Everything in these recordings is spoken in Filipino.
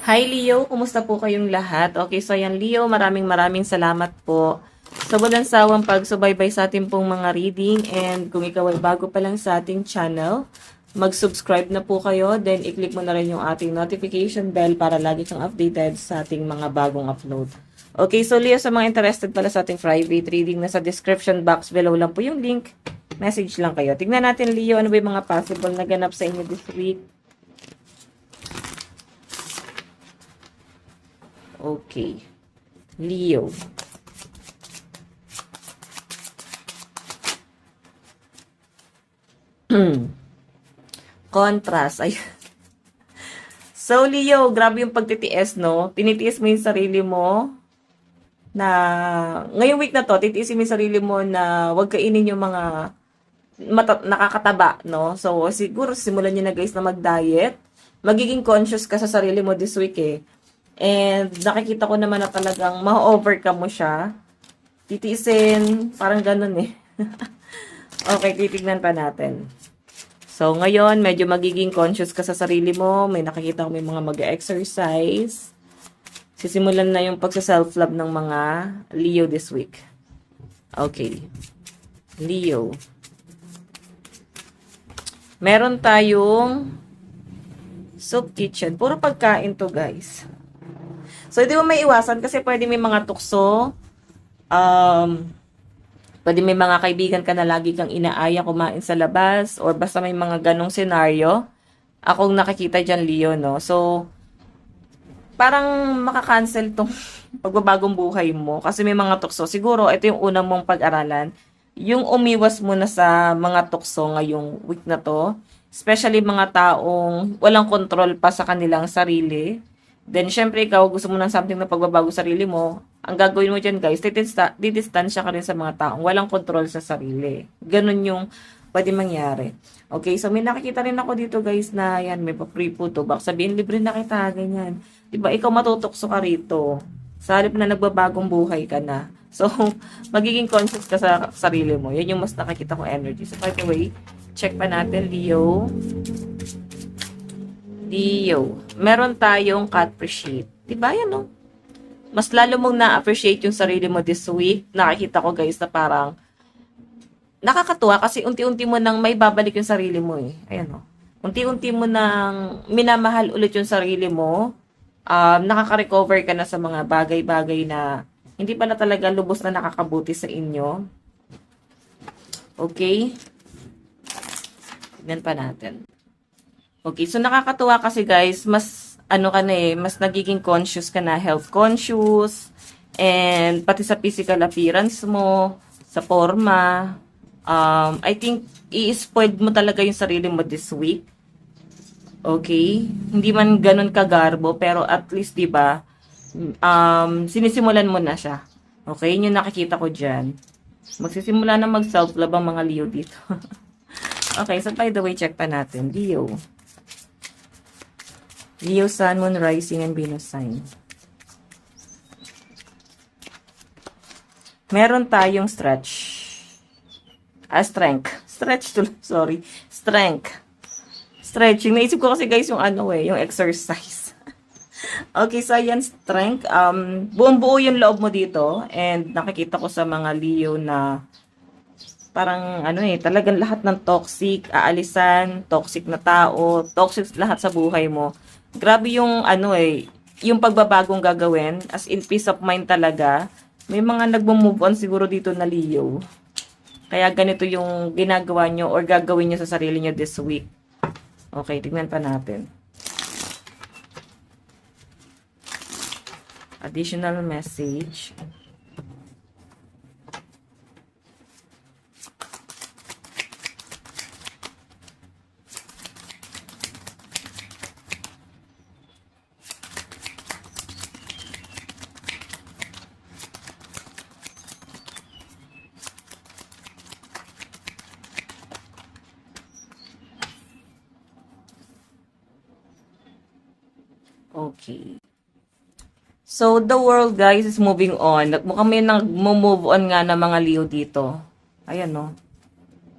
Hi Leo, kumusta po kayong lahat? Okay, so ayan Leo, maraming salamat po sa walang sawang pagsubaybay sa ating pong mga reading, and kung ikaw ay bago pa lang sa ating channel, mag-subscribe na po kayo, then i-click mo na rin yung ating notification bell para lagi kang updated sa ating mga bagong upload. Okay, so Leo, sa mga interested pala sa ating private reading, nasa description box below lang po yung link, message lang kayo. Tignan natin Leo, ano ba yung mga possible na ganap sa inyo this week. Okay. Leo. Contrast. Ay. So, Leo, grabe yung pagtitiis, no? Tinitiis mo yung sarili mo na ngayong week na to, titiisin mo yung sarili mo na huwag kainin yung mga nakakataba, no? So, siguro simulan niyo na guys na mag-diet. Magiging conscious ka sa sarili mo this week eh. And nakikita ko naman na talagang ma-overcome mo siya. Titiisin, parang ganun eh. Okay, titignan pa natin. So, ngayon, medyo magiging conscious ka sa sarili mo. May nakikita ko may mga mag-exercise. Sisimulan na yung pagsa-self-love ng mga Leo this week. Okay. Leo. Meron tayong soup kitchen. Puro pagkain to, guys. So, hindi mo may iwasan kasi pwede may mga tukso. Pwede may mga kaibigan ka na lagi kang inaaya kumain sa labas or basta may mga ganong senaryo. Akong nakikita dyan, Leo, no? So, parang makakancel tong pagbabagong buhay mo kasi may mga tukso. Siguro, ito yung unang mong pag-aralan. Yung umiwas mo na sa mga tukso ngayong week na to. Especially mga taong walang kontrol pa sa kanilang sarili. Then, syempre, ikaw, gusto mo ng something na pagbabago sa sarili mo. Ang gagawin mo dyan, guys, didistansya ka rin sa mga taong walang kontrol sa sarili. Ganun yung pwede mangyari. Okay, so may nakikita rin ako dito, guys, na yan, may pa-free food to. Baka sabihin, libre na kita, ganyan. Diba, ikaw matutokso ka rito. Sa halip na nagbabagong buhay ka na. So, magiging conscious ka sa sarili mo. Yan yung mas nakikita ko energy. So, by the way, check pa natin, Leo. Leo, meron tayong ka-appreciate. Diba yan, no? Mas lalo mong na-appreciate yung sarili mo this week. Nakikita ko, guys, na parang nakakatuwa kasi unti-unti mo nang may babalik yung sarili mo, eh. Ayan, no? Unti-unti mo nang minamahal ulit yung sarili mo. Nakaka-recover ka na sa mga bagay-bagay na hindi pala talaga lubos na nakakabuti sa inyo. Okay? Tignan pa natin. Okay, so nakakatuwa kasi guys, mas ano ka na eh, mas nagiging conscious ka na, health conscious, and pati sa physical appearance mo, sa forma. I think i-spoiled mo talaga yung sarili mo this week. Okay? Hindi man ganun kagarbo, pero at least 'di ba, sinisimulan mo na siya. Okay? Yun yung nakikita ko diyan. Magsisimula na mag-self-love ang mga Leo dito. Okay, so by the way, check pa natin. Leo. Leo, Sun, Moon, Rising, and Venus sign. Meron tayong strength. Sorry. Stretching. Naisip ko kasi guys yung yung exercise. Okay, so ayan, strength. Buong buo yung loob mo dito. And nakikita ko sa mga Leo na parang talagang lahat ng toxic, aalisan, toxic na tao, toxic lahat sa buhay mo. Grabe yung yung pagbabagong gagawin, as in peace of mind talaga. May mga nagmo-move on siguro dito na Leo. Kaya ganito yung ginagawa nyo or gagawin nyo sa sarili nyo this week. Okay, tignan pa natin. Additional message. Okay. So, the world, guys, is moving on. Mukhang may nag-move on nga ng mga Leo dito. Ayan, no?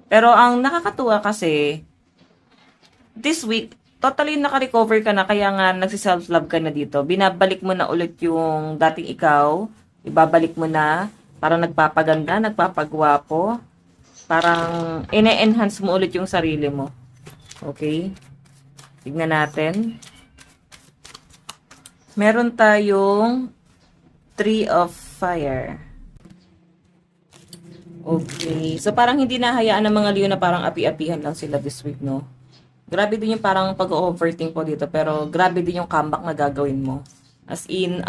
Pero ang nakakatuwa kasi, this week, totally naka-recover ka na, kaya nga nagsi-self-love ka na dito. Binabalik mo na ulit yung dating ikaw, ibabalik mo na, parang nagpapaganda, nagpapagwapo, parang ine-enhance mo ulit yung sarili mo. Okay? Tignan natin. Meron tayong Tree of Fire. Okay. So, parang hindi nahayaan ng mga Leo na parang api-apihan lang sila this week, no? Grabe din yung parang pag-overthink po dito, pero grabe din yung comeback na gagawin mo. As in,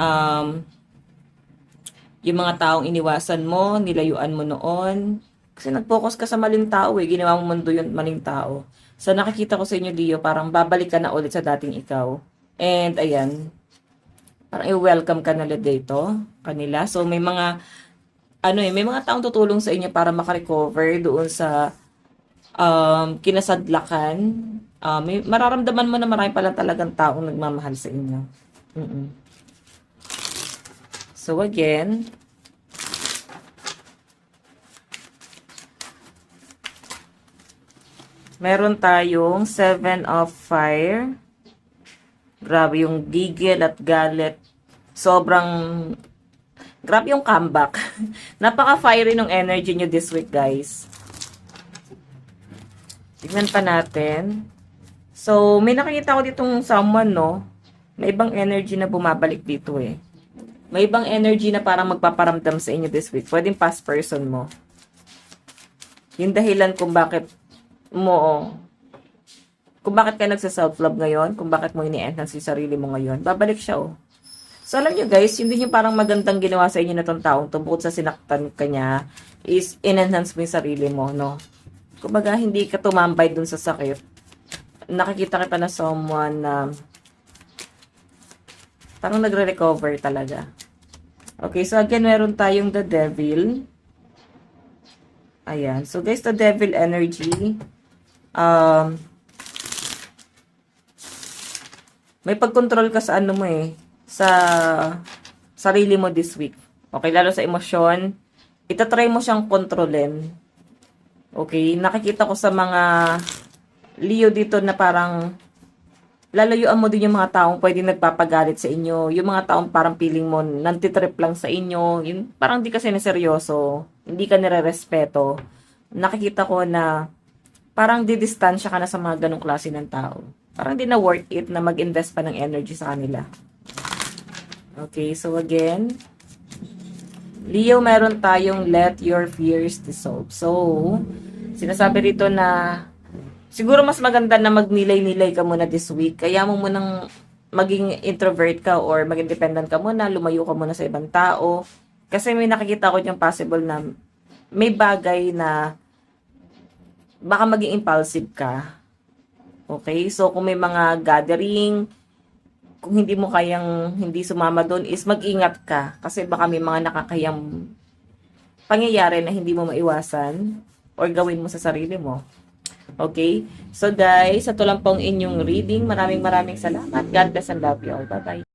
yung mga taong iniwasan mo, nilayuan mo noon. Kasi nag-focus ka sa maling tao eh. Ginawa mo mundo yung maling tao. So, nakikita ko sa inyo, Leo, parang babalik ka na ulit sa dating ikaw. And, ayan, parang i-welcome ka na ulit dito, kanila. So, may mga may mga taong tutulong sa inyo para makarecover doon sa kinasadlakan. May mararamdaman mo na marami pala talagang taong nagmamahal sa inyo. So again, meron tayong 7 of Fire. Grabe yung gigil at galit. Grabe yung comeback. Napaka-fiery ng energy nyo this week, guys. Tignan pa natin. So, may nakikita ko ditong someone, no? May ibang energy na bumabalik dito, eh. May ibang energy na parang magpaparamdam sa inyo this week. Pwedeng past person mo. Yung dahilan kung bakit ka nagsa-self-love ngayon, kung bakit mo ini-enhance yung sarili mo ngayon, babalik siya, oh. So, alam nyo guys, hindi nyo parang magandang ginawa sa inyo na tong taong to, bukod sa sinaktan ka niya, is in-enhance mo yung sarili mo, no? Kumbaga, hindi ka tumambay dun sa sakit. Nakikita kita na someone na parang nagre-recover talaga. Okay, so again, meron tayong the devil. Ayan. So, guys, the devil energy, may pag-control ka sa ano mo eh, sa sarili mo this week. Okay, lalo sa emosyon, itatry mo siyang kontrolin. Okay, nakikita ko sa mga Leo dito na parang lalayuan mo din yung mga taong pwedeng nagpapagalit sa inyo. Yung mga taong parang feeling mo nantitrip lang sa inyo. Yung parang di ka sineseryoso. Hindi ka nire-respeto. Nakikita ko na parang didistansya ka na sa mga ganong klase ng tao. Parang di na worth it na mag-invest pa ng energy sa kanila. Okay, so again, Leo, meron tayong let your fears dissolve. So, sinasabi rito na siguro mas maganda na magnilay-nilay ka muna this week. Kaya mo munang maging introvert ka or maging dependent ka muna, lumayo ka muna sa ibang tao. Kasi may nakikita ko yung possible na may bagay na baka maging impulsive ka. Okay? So, kung may mga gathering, kung hindi mo kayang hindi sumama doon, is mag-ingat ka. Kasi baka may mga nakakayang pangyayari na hindi mo maiwasan or gawin mo sa sarili mo. Okay? So guys, ito lang pong inyong reading. Maraming salamat. God bless and love you all. Bye-bye.